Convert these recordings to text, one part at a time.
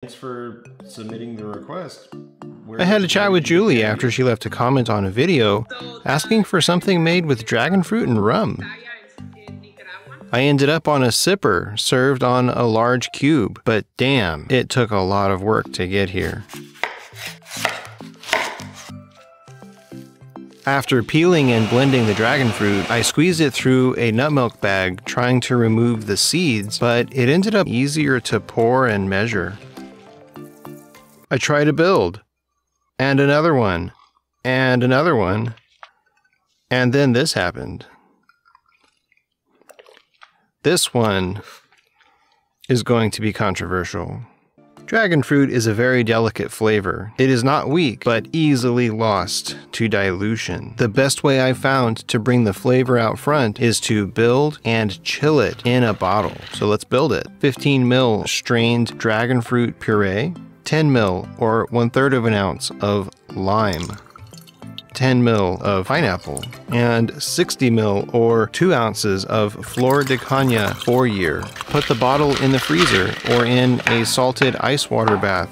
Thanks for submitting the request. I had a chat with Julie after she left a comment on a video asking for something made with dragon fruit and rum. I ended up on a sipper served on a large cube, but damn, it took a lot of work to get here. After peeling and blending the dragon fruit, I squeezed it through a nut milk bag trying to remove the seeds, but it ended up easier to pour and measure. I tried to build, and another one, and another one, and then this happened. This one is going to be controversial. Dragon fruit is a very delicate flavor. It is not weak, but easily lost to dilution. The best way I found to bring the flavor out front is to build and chill it in a bottle. So let's build it. 15 ml strained dragon fruit puree, 10 ml or 1/3 of an ounce of lime, 10 ml of pineapple, and 60 ml or 2 ounces of Flor de Caña 4-year. Put the bottle in the freezer or in a salted ice water bath.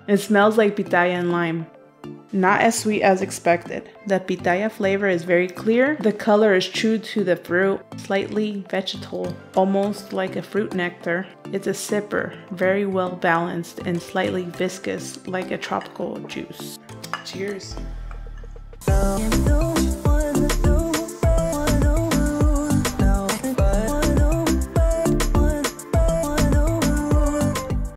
It smells like pitaya and lime. Not as sweet as expected. The pitaya flavor is very clear. The color is true to the fruit, slightly vegetal, almost like a fruit nectar. It's a sipper, very well balanced and slightly viscous like a tropical juice. Cheers.